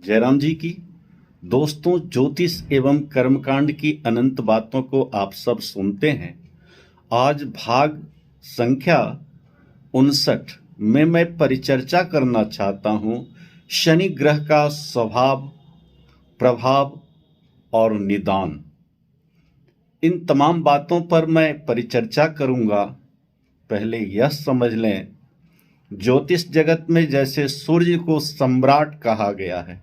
जयराम जी की। दोस्तों, ज्योतिष एवं कर्मकांड की अनंत बातों को आप सब सुनते हैं। आज भाग संख्या 59 में मैं परिचर्चा करना चाहता हूं शनि ग्रह का स्वभाव, प्रभाव और निदान। इन तमाम बातों पर मैं परिचर्चा करूंगा। पहले यह समझ लें, ज्योतिष जगत में जैसे सूर्य को सम्राट कहा गया है,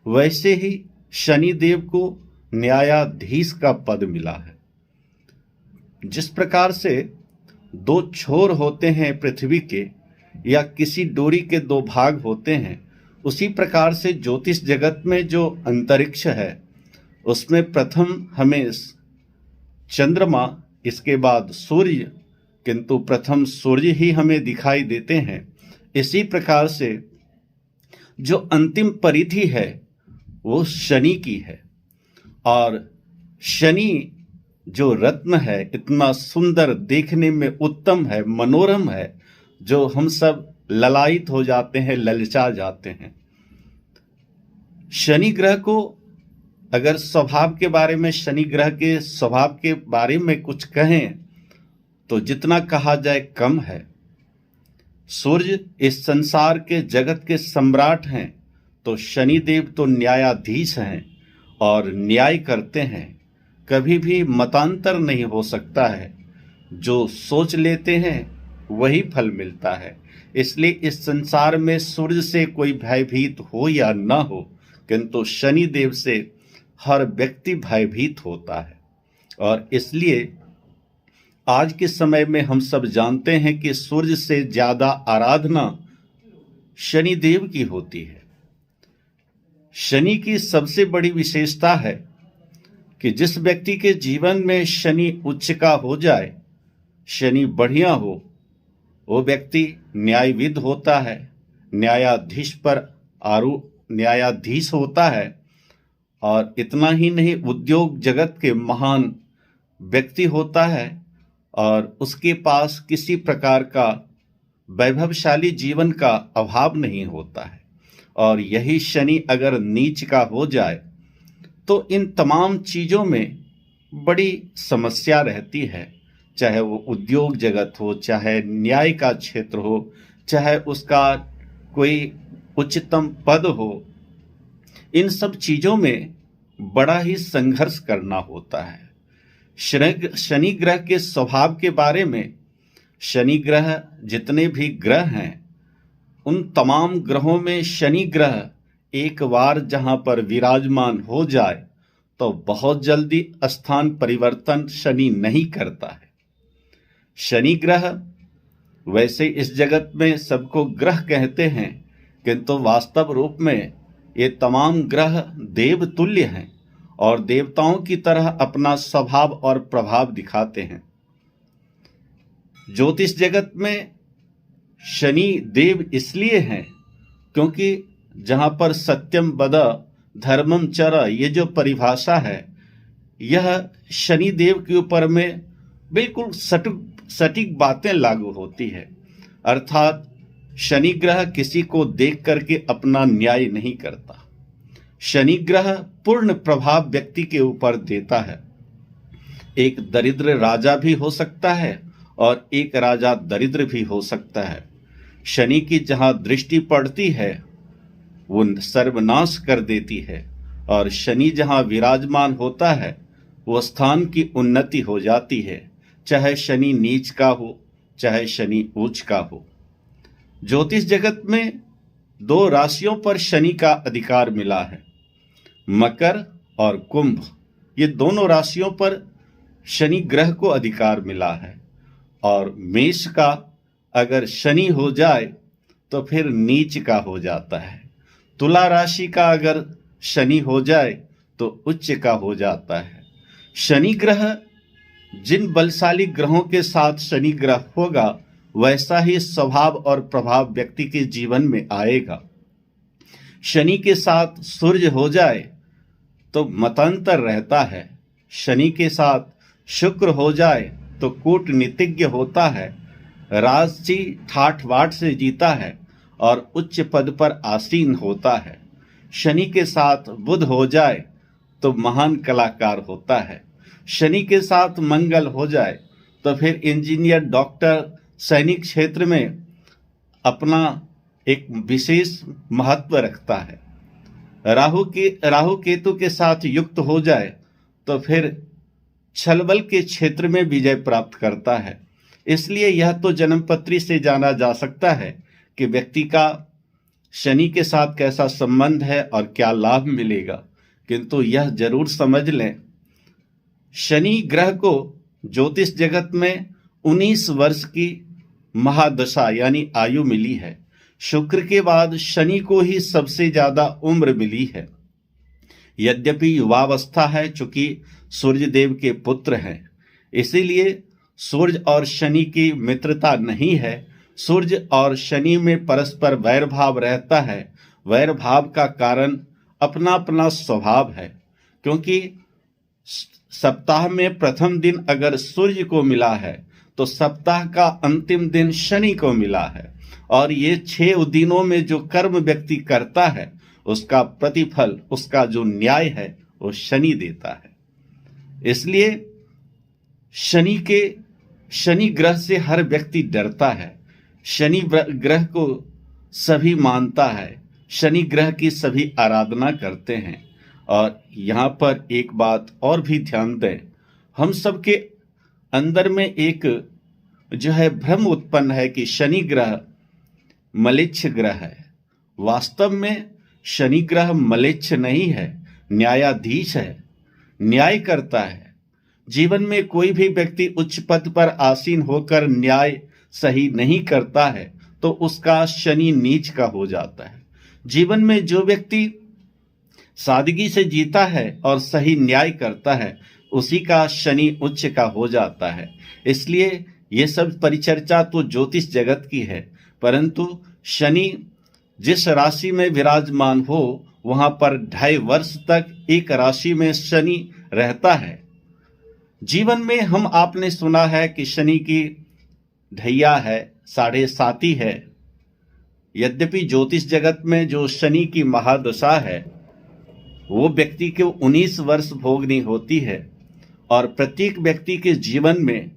वैसे ही शनि देव को न्यायाधीश का पद मिला है। जिस प्रकार से दो छोर होते हैं पृथ्वी के, या किसी डोरी के दो भाग होते हैं, उसी प्रकार से ज्योतिष जगत में जो अंतरिक्ष है, उसमें प्रथम हमें चंद्रमा, इसके बाद सूर्य, किंतु प्रथम सूर्य ही हमें दिखाई देते हैं। इसी प्रकार से जो अंतिम परिधि है वो शनि की है। और शनि जो रत्न है, इतना सुंदर, देखने में उत्तम है, मनोरम है, जो हम सब ललायित हो जाते हैं, ललचा जाते हैं। शनि ग्रह को अगर स्वभाव के बारे में, शनि ग्रह के स्वभाव के बारे में कुछ कहें तो जितना कहा जाए कम है। सूर्य इस संसार के जगत के सम्राट हैं, तो शनि देव तो न्यायाधीश हैं और न्याय करते हैं। कभी भी मतांतर नहीं हो सकता है। जो सोच लेते हैं वही फल मिलता है। इसलिए इस संसार में सूर्य से कोई भयभीत हो या ना हो, किंतु शनि देव से हर व्यक्ति भयभीत होता है। और इसलिए आज के समय में हम सब जानते हैं कि सूर्य से ज्यादा आराधना शनि देव की होती है। शनि की सबसे बड़ी विशेषता है कि जिस व्यक्ति के जीवन में शनि उच्च का हो जाए, शनि बढ़िया हो, वो व्यक्ति न्यायविद होता है, न्यायाधीश होता है। और इतना ही नहीं, उद्योग जगत के महान व्यक्ति होता है और उसके पास किसी प्रकार का वैभवशाली जीवन का अभाव नहीं होता है। और यही शनि अगर नीच का हो जाए तो इन तमाम चीज़ों में बड़ी समस्या रहती है। चाहे वो उद्योग जगत हो, चाहे न्याय का क्षेत्र हो, चाहे उसका कोई उच्चतम पद हो, इन सब चीज़ों में बड़ा ही संघर्ष करना होता है। शनि ग्रह के स्वभाव के बारे में, शनि ग्रह जितने भी ग्रह हैं, उन तमाम ग्रहों में शनि ग्रह एक बार जहां पर विराजमान हो जाए तो बहुत जल्दी स्थान परिवर्तन शनि नहीं करता है। शनि ग्रह वैसे इस जगत में सबको ग्रह कहते हैं, किंतु वास्तव रूप में ये तमाम ग्रह देव तुल्य हैं और देवताओं की तरह अपना स्वभाव और प्रभाव दिखाते हैं। ज्योतिष जगत में शनि देव इसलिए हैं क्योंकि जहां पर सत्यम वद धर्मम चर, ये जो परिभाषा है, यह शनि देव के ऊपर में बिल्कुल सटीक बातें लागू होती है। अर्थात शनि ग्रह किसी को देख करके अपना न्याय नहीं करता। शनि ग्रह पूर्ण प्रभाव व्यक्ति के ऊपर देता है। एक दरिद्र राजा भी हो सकता है और एक राजा दरिद्र भी हो सकता है। शनि की जहां दृष्टि पड़ती है वो सर्वनाश कर देती है, और शनि जहां विराजमान होता है वो स्थान की उन्नति हो जाती है, चाहे शनि नीच का हो, चाहे शनि उच्च का हो। ज्योतिष जगत में दो राशियों पर शनि का अधिकार मिला है, मकर और कुंभ। ये दोनों राशियों पर शनि ग्रह को अधिकार मिला है। और मेष का अगर शनि हो जाए तो फिर नीच का हो जाता है। तुला राशि का अगर शनि हो जाए तो उच्च का हो जाता है। शनि ग्रह जिन बलशाली ग्रहों के साथ शनि ग्रह होगा, वैसा ही स्वभाव और प्रभाव व्यक्ति के जीवन में आएगा। शनि के साथ सूर्य हो जाए तो मतांतर रहता है। शनि के साथ शुक्र हो जाए तो कूटनीतिज्ञ होता है, राजसी ठाठ बाट से जीता है और उच्च पद पर आसीन होता है। शनि के साथ बुध हो जाए तो महान कलाकार होता है। शनि के साथ मंगल हो जाए तो फिर इंजीनियर, डॉक्टर, सैनिक क्षेत्र में अपना एक विशेष महत्व रखता है। राहु केतु के साथ युक्त हो जाए तो फिर छलबल के क्षेत्र में विजय प्राप्त करता है। इसलिए यह तो जन्मपत्री से जाना जा सकता है कि व्यक्ति का शनि के साथ कैसा संबंध है और क्या लाभ मिलेगा, किंतु यह जरूर समझ लें, शनि ग्रह को ज्योतिष जगत में 19 वर्ष की महादशा यानी आयु मिली है। शुक्र के बाद शनि को ही सबसे ज्यादा उम्र मिली है। यद्यपि युवावस्था है, चूंकि सूर्य देव के पुत्र हैं, इसीलिए सूर्य और शनि की मित्रता नहीं है। सूर्य और शनि में परस्पर वैर भाव रहता है। वैर भाव का कारण अपना अपना स्वभाव है, क्योंकि सप्ताह में प्रथम दिन अगर सूर्य को मिला है तो सप्ताह का अंतिम दिन शनि को मिला है, और ये 6 दिनों में जो कर्म व्यक्ति करता है उसका प्रतिफल, उसका जो न्याय है वो शनि देता है। इसलिए शनि ग्रह से हर व्यक्ति डरता है। शनि ग्रह को सभी मानता है, शनि ग्रह की सभी आराधना करते हैं। और यहाँ पर एक बात और भी ध्यान दें, हम सबके अंदर में एक जो है भ्रम उत्पन्न है कि शनि ग्रह मलेच्छ ग्रह है। वास्तव में शनि ग्रह मलेच्छ नहीं है, न्यायाधीश है, न्याय करता है। जीवन में कोई भी व्यक्ति उच्च पद पर आसीन होकर न्याय सही नहीं करता है तो उसका शनि नीच का हो जाता है। जीवन में जो व्यक्ति सादगी से जीता है और सही न्याय करता है उसी का शनि उच्च का हो जाता है। इसलिए ये सब परिचर्चा तो ज्योतिष जगत की है, परंतु शनि जिस राशि में विराजमान हो वहां पर 2.5 वर्ष तक एक राशि में शनि रहता है। जीवन में हम आपने सुना है कि शनि की ढैया है, 7.5 है। यद्यपि ज्योतिष जगत में जो शनि की महादशा है वो व्यक्ति को 19 वर्ष भोगनी होती है, और प्रत्येक व्यक्ति के जीवन में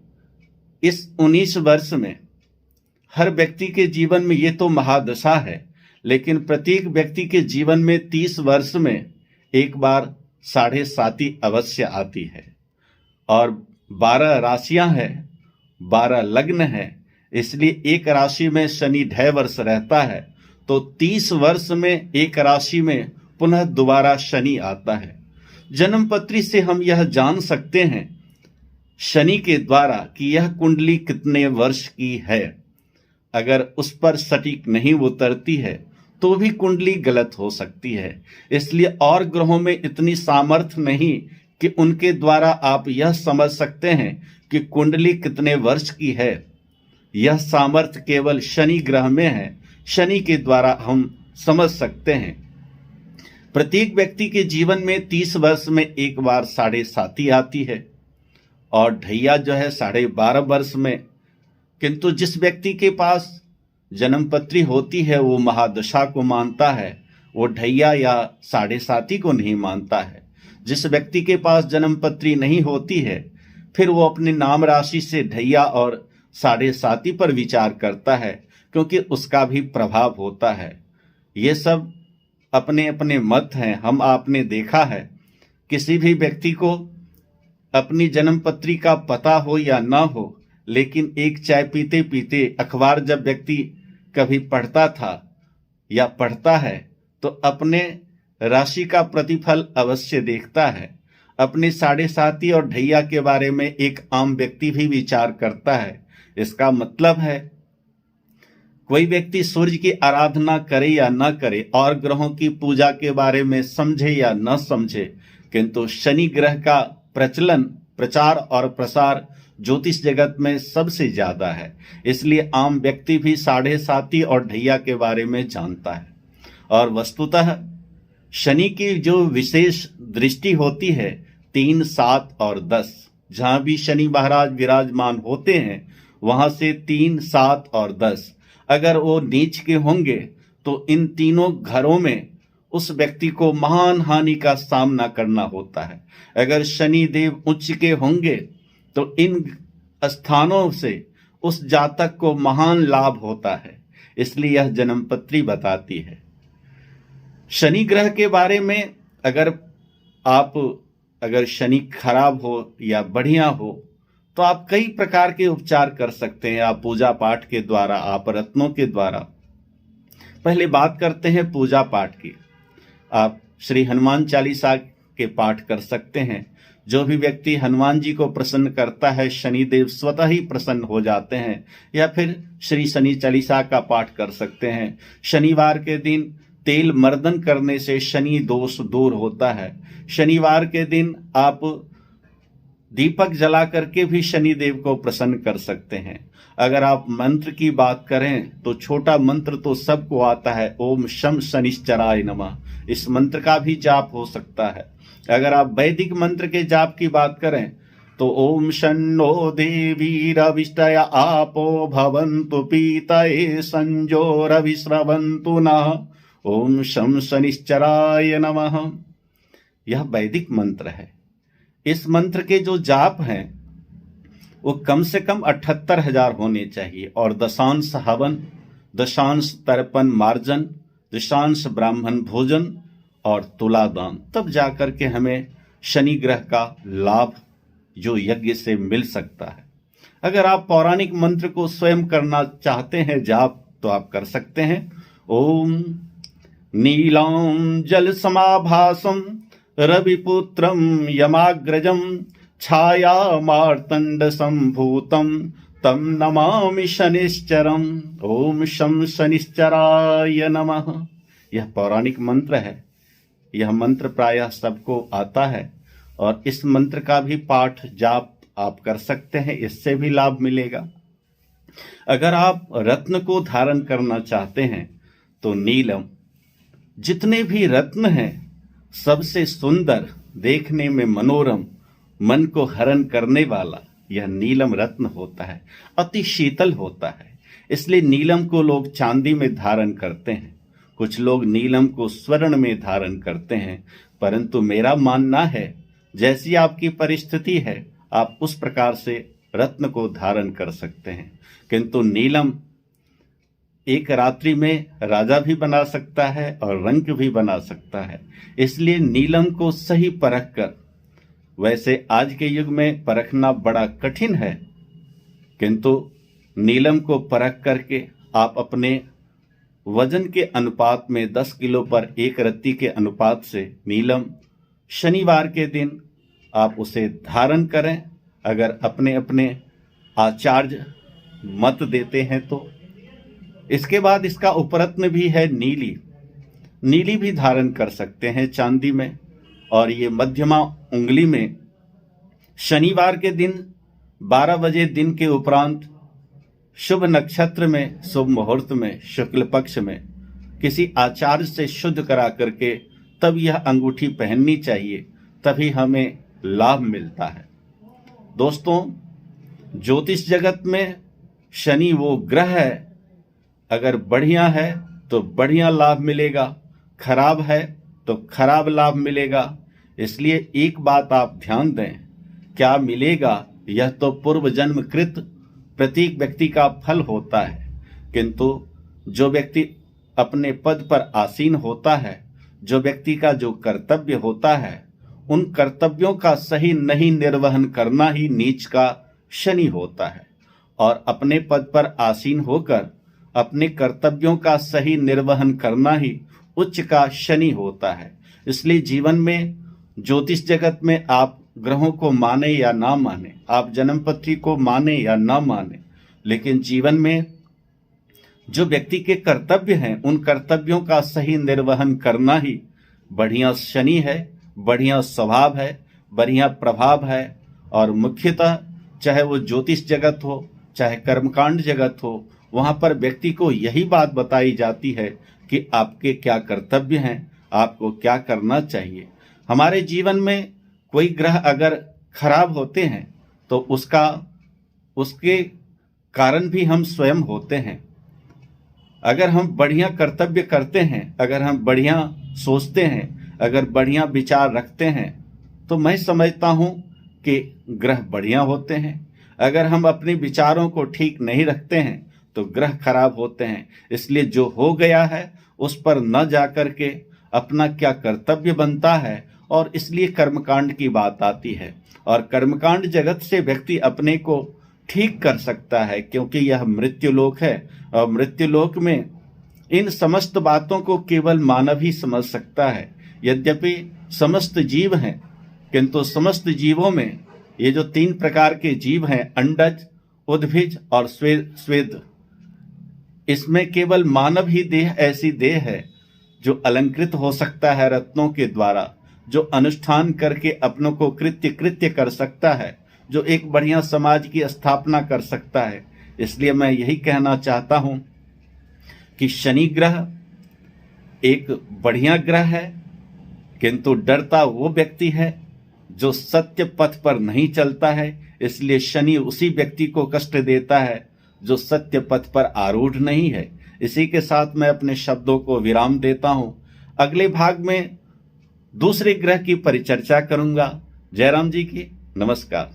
इस 19 वर्ष में हर व्यक्ति के जीवन में ये तो महादशा है, लेकिन प्रत्येक व्यक्ति के जीवन में 30 वर्ष में एक बार 7.5 अवश्य आती है। और 12 राशियां हैं, 12 लग्न हैं, इसलिए एक राशि में शनि 2.5 वर्ष रहता है तो 30 वर्ष में एक राशि में पुनः दोबारा शनि आता है। जन्मपत्री से हम यह जान सकते हैं शनि के द्वारा कि यह कुंडली कितने वर्ष की है। अगर उस पर सटीक नहीं उतरती है तो भी कुंडली गलत हो सकती है। इसलिए और ग्रहों में इतनी सामर्थ्य नहीं कि उनके द्वारा आप यह समझ सकते हैं कि कुंडली कितने वर्ष की है। यह सामर्थ्य केवल शनि ग्रह में है, शनि के द्वारा हम समझ सकते हैं। प्रत्येक व्यक्ति के जीवन में 30 वर्ष में एक बार 7.5 आती है, और ढैया जो है 12.5 वर्ष में। किंतु जिस व्यक्ति के पास जन्मपत्री होती है वो महादशा को मानता है, वो ढैया या 7.5 को नहीं मानता है। जिस व्यक्ति के पास जन्मपत्री नहीं होती है फिर वो अपने नाम राशि से ढैया और 7.5 पर विचार करता है, क्योंकि उसका भी प्रभाव होता है। ये सब अपने अपने मत हैं। हम आपने देखा है किसी भी व्यक्ति को अपनी जन्मपत्री का पता हो या ना हो, लेकिन एक चाय पीते पीते अखबार जब व्यक्ति कभी पढ़ता था या पढ़ता है तो अपने राशि का प्रतिफल अवश्य देखता है। अपने 7.5 और ढैया के बारे में एक आम व्यक्ति भी विचार करता है। इसका मतलब है कोई व्यक्ति सूर्य की आराधना करे या न करे और ग्रहों की पूजा के बारे में समझे या न समझे, किंतु शनि ग्रह का प्रचलन, प्रचार और प्रसार ज्योतिष जगत में सबसे ज्यादा है। इसलिए आम व्यक्ति भी 7.5 और ढैया के बारे में जानता है। और वस्तुतः शनि की जो विशेष दृष्टि होती है 3, 7 और 10, जहां भी शनि महाराज विराजमान होते हैं वहां से 3, 7 और 10 अगर वो नीच के होंगे तो इन तीनों घरों में उस व्यक्ति को महान हानि का सामना करना होता है। अगर शनि देव उच्च के होंगे तो इन स्थानों से उस जातक को महान लाभ होता है। इसलिए यह जन्मपत्री बताती है। शनि ग्रह के बारे में अगर शनि खराब हो या बढ़िया हो तो आप कई प्रकार के उपचार कर सकते हैं। आप पूजा पाठ के द्वारा, आप रत्नों के द्वारा। पहले बात करते हैं पूजा पाठ की। आप श्री हनुमान चालीसा के पाठ कर सकते हैं। जो भी व्यक्ति हनुमान जी को प्रसन्न करता है, शनिदेव स्वतः ही प्रसन्न हो जाते हैं। या फिर श्री शनि चालीसा का पाठ कर सकते हैं। शनिवार के दिन तेल मर्दन करने से शनि दोष दूर होता है। शनिवार के दिन आप दीपक जला करके भी शनिदेव को प्रसन्न कर सकते हैं। अगर आप मंत्र की बात करें तो छोटा मंत्र तो सबको आता है, ओम शम शनिश्चराय नमः। इस मंत्र का भी जाप हो सकता है। अगर आप वैदिक मंत्र के जाप की बात करें तो ओम शन्नो देवी रविष्टया आपो भवन्तु पीतये संजोरविस्रवन्तु नः ओम शम शनिश्चराय नमः। यह वैदिक मंत्र है। इस मंत्र के जो जाप हैं वो कम से कम 78,000 होने चाहिए। और दशांश हवन, दशांश तर्पण मार्जन, दशांश ब्राह्मण भोजन और तुलादान, तब जाकर के हमें शनि ग्रह का लाभ जो यज्ञ से मिल सकता है। अगर आप पौराणिक मंत्र को स्वयं करना चाहते हैं जाप, तो आप कर सकते हैं। ओम नीलां जल समाभासम रविपुत्रम यमाग्रजम छाया मार्तंड संभूतम तम नमामि शनिश्चरम ओम शम शनिश्चराय नमः। यह पौराणिक मंत्र है। यह मंत्र प्रायः सबको आता है और इस मंत्र का भी पाठ जाप आप कर सकते हैं। इससे भी लाभ मिलेगा। अगर आप रत्न को धारण करना चाहते हैं तो नीलम, जितने भी रत्न हैं सबसे सुंदर, देखने में मनोरम, मन को हरण करने वाला यह नीलम रत्न होता है। अति शीतल होता है। इसलिए नीलम को लोग चांदी में धारण करते हैं, कुछ लोग नीलम को स्वर्ण में धारण करते हैं। परंतु मेरा मानना है जैसी आपकी परिस्थिति है आप उस प्रकार से रत्न को धारण कर सकते हैं। किंतु नीलम एक रात्रि में राजा भी बना सकता है और रंक भी बना सकता है। इसलिए नीलम को सही परख कर, वैसे आज के युग में परखना बड़ा कठिन है, किंतु नीलम को परख करके आप अपने वजन के अनुपात में 10 किलो पर 1 रत्ती के अनुपात से नीलम शनिवार के दिन आप उसे धारण करें। अगर अपने अपने आचार्य मत देते हैं तो। इसके बाद इसका उपरत्न भी है नीली। नीली भी धारण कर सकते हैं चांदी में। और ये मध्यमा उंगली में शनिवार के दिन 12 बजे दिन के उपरांत शुभ नक्षत्र में, शुभ मुहूर्त में, शुक्ल पक्ष में किसी आचार्य से शुद्ध करा करके तब यह अंगूठी पहननी चाहिए, तभी हमें लाभ मिलता है। दोस्तों, ज्योतिष जगत में शनि वो ग्रह है, अगर बढ़िया है तो बढ़िया लाभ मिलेगा, खराब है तो खराब लाभ मिलेगा। इसलिए एक बात आप ध्यान दें, क्या मिलेगा यह तो पूर्व जन्म कृत प्रत्येक व्यक्ति का फल होता है। किंतु जो व्यक्ति अपने पद पर आसीन होता है, जो व्यक्ति का जो कर्तव्य होता है, उन कर्तव्यों का सही नहीं निर्वहन करना ही नीच का शनि होता है। और अपने पद पर आसीन होकर अपने कर्तव्यों का सही निर्वहन करना ही उच्च का शनि होता है। इसलिए जीवन में, ज्योतिष जगत में आप ग्रहों को माने या ना माने, आप जन्मपत्री को माने या ना माने, लेकिन जीवन में जो व्यक्ति के कर्तव्य हैं उन कर्तव्यों का सही निर्वहन करना ही बढ़िया शनि है, बढ़िया स्वभाव है, बढ़िया प्रभाव है। और मुख्यतः चाहे वो ज्योतिष जगत हो, चाहे कर्मकांड जगत हो, वहां पर व्यक्ति को यही बात बताई जाती है कि आपके क्या कर्तव्य हैं, आपको क्या करना चाहिए। हमारे जीवन में कोई ग्रह अगर खराब होते हैं तो उसके कारण भी हम स्वयं होते हैं। अगर हम बढ़िया कर्तव्य करते हैं, अगर हम बढ़िया सोचते हैं, अगर बढ़िया विचार रखते हैं, तो मैं समझता हूं कि ग्रह बढ़िया होते हैं। अगर हम अपने विचारों को ठीक नहीं रखते हैं तो ग्रह खराब होते हैं। इसलिए जो हो गया है उस पर न जाकर के अपना क्या कर्तव्य बनता है, और इसलिए कर्मकांड की बात आती है। और कर्मकांड जगत से व्यक्ति अपने को ठीक कर सकता है, क्योंकि यह मृत्युलोक है और मृत्युलोक में इन समस्त बातों को केवल मानव ही समझ सकता है। यद्यपि समस्त जीव हैं, किंतु समस्त जीवों में ये जो 3 प्रकार के जीव हैं, अंडज, उद्भिज और स्वेद, इसमें केवल मानव ही देह ऐसी देह है जो अलंकृत हो सकता है रत्नों के द्वारा, जो अनुष्ठान करके अपनों को कृत्य कर सकता है, जो एक बढ़िया समाज की स्थापना कर सकता है। इसलिए मैं यही कहना चाहता हूं कि शनि ग्रह एक बढ़िया ग्रह है, किंतु डरता वो व्यक्ति है जो सत्य पथ पर नहीं चलता है। इसलिए शनि उसी व्यक्ति को कष्ट देता है जो सत्य पथ पर आरूढ़ नहीं है। इसी के साथ मैं अपने शब्दों को विराम देता हूं। अगले भाग में दूसरे ग्रह की परिचर्चा करूंगा। जयराम जी की नमस्कार।